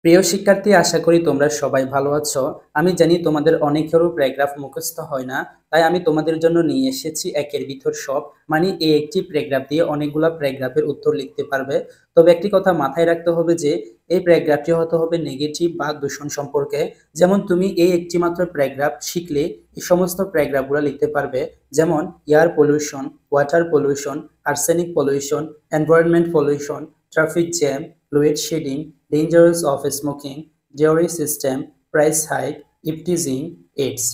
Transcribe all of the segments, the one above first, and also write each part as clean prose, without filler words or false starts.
প্রিয় শিক্ষার্থী, আশা করি তোমরা সবাই ভালো আছো। আমি জানি তোমাদের অনেকেরও প্যারাগ্রাফ মুখস্থ হয় না, তাই আমি তোমাদের জন্য নিয়ে এসেছি একের ভিতর সব। মানে এই একটি প্যারাগ্রাফ দিয়ে অনেকগুলা প্যারাগ্রাফের উত্তর লিখতে পারবে। তবে একটি কথা মাথায় রাখতে হবে যে এই প্যারাগ্রাফটি হতে হবে নেগেটিভ বা দূষণ সম্পর্কে। যেমন তুমি এই একটি মাত্র প্যারাগ্রাফ শিখলে এই সমস্ত প্যারাগ্রাফগুলো লিখতে পারবে। যেমন air pollution, water pollution, arsenic pollution, environment pollution, traffic jam, load shedding, dangers of smoking, dairy system, price hike, teasing, AIDS,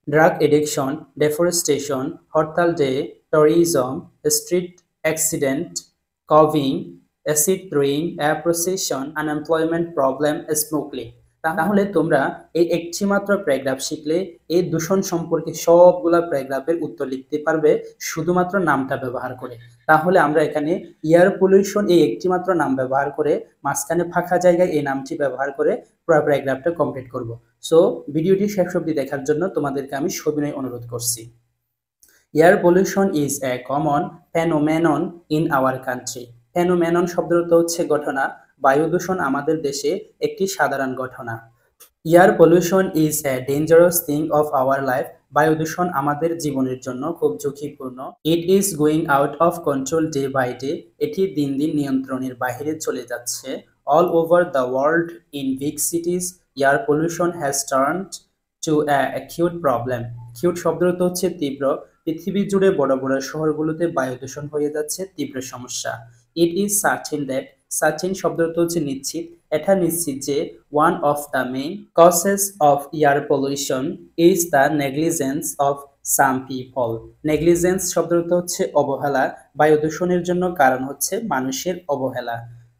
drug addiction, deforestation, hartal day, tourism, street accident, coughing, acid throwing, air pollution, unemployment problem, smoking। তাহলে তোমরা এই একটি মাত্র paragraph শিখলে এই দূষণ সম্পর্কে সবগুলা প্যারাগ্রাফের উত্তর লিখতে পারবে শুধুমাত্র নামটা ব্যবহার করে। তাহলে আমরা এখানে এয়ার পলিউশন এই একটি মাত্র নাম ব্যবহার করে মাঝখানে ফাঁকা জায়গায় এই নামটি ব্যবহার করে পুরো প্যারাগ্রাফটা কমপ্লিট করব। সো ভিডিওটি শেষ অবধি দেখার জন্য তোমাদেরকে আমি সবিনয় অনুরোধ করছি। Air pollution is a common phenomenon in our country. Phenomenon শব্দটা হচ্ছে ঘটনা। বায়ু দূষণ আমাদের দেশে একটি সাধারণ ঘটনা। Air pollution is a dangerous thing of our life. বায়ু দূষণ আমাদের জীবনের জন্য খুব ঝুঁকিপূর্ণ। It is going out of control day by day. এটি দিন দিন নিয়ন্ত্রণের বাইরে চলে যাচ্ছে। All over the world in big cities air pollution has turned to acute problem. Acute শব্দটা হচ্ছে তীব্র। পৃথিবী জুড়ে বড় বড় শহরগুলোতে বায়ু দূষণ হয়ে যাচ্ছে তীব্র সমস্যা। It is certain that, certain শব্দটা হচ্ছে নিশ্চিত। এটা নিশ্চিত যে one of the main causes of air pollution is the negligence of some people. Negligence শব্দটা হচ্ছে অবহেলা। বায়ু দূষণের জন্য কারণ হচ্ছে মানুষের অবহেলা।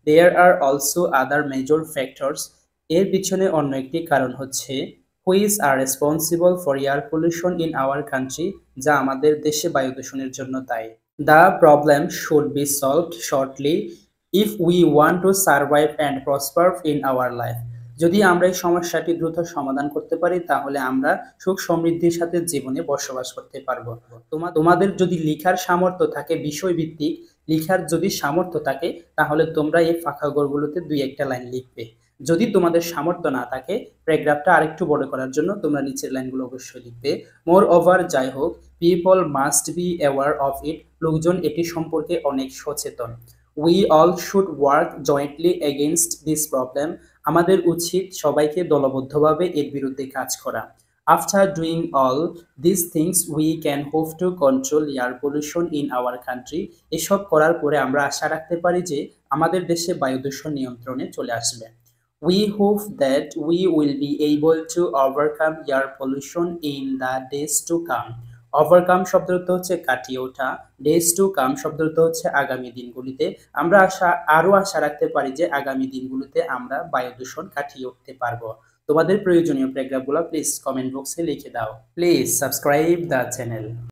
There are also other major factors. এর পিছনে অন্য একটি কারণ হচ্ছে which are responsible for air pollution in our country, যা আমাদের দেশে বায়ু দূষণের জন্য দায়ী। The problem should be solved shortly if we want to survive and prosper in our life. যদি আমরা এই সমস্যাটি দ্রুত সমাধান করতে পারি তাহলে আমরা সুখ সমৃদ্ধির সাথে জীবনে বসবাস করতে পারবো। তোমাদের যদি লিখার সামর্থ্য থাকে, বিষয়ভিত্তিক লিখার যদি সামর্থ্য থাকে, তাহলে তোমরা এই ফাঁকা ঘরগুলোতে দুই একটা লাইন লিখবে। যদি তোমাদের সামর্থ্য না থাকে, প্যারাগ্রাফটা আরেকটু বড় করার জন্য তোমরা নিচের লাইনগুলো অবশ্যই লিখবে। মোর ওভার, যাই হোক, people must be aware of it. লোকজন এটি সম্পর্কে অনেক সচেতন। We all should work jointly against this problem. আমাদের উচিত সবাইকে দলবদ্ধভাবে এর বিরুদ্ধে কাজ করা। After doing all this things we can hope to control air pollution in our country. এসব করার পরে আমরা আশা রাখতে পারি যে আমাদের দেশে বায়ু দূষণ নিয়ন্ত্রণে চলে আসবে। We hope that we will be able to overcome air pollution in the days to come. Overcome শব্দটা হচ্ছে কাটিয়ে ওঠা। ডেজ টু কাম শব্দটা হচ্ছে আগামী দিনগুলিতে। আমরা আশা রাখতে পারি যে আগামী দিনগুলিতে আমরা বায়ু দূষণ কাটিয়ে উঠতে পারবো। তোমাদের প্রয়োজনীয় প্যারাগ্রাফগুলো প্লিজ কমেন্ট বক্সে লিখে দাও। Please subscribe the channel.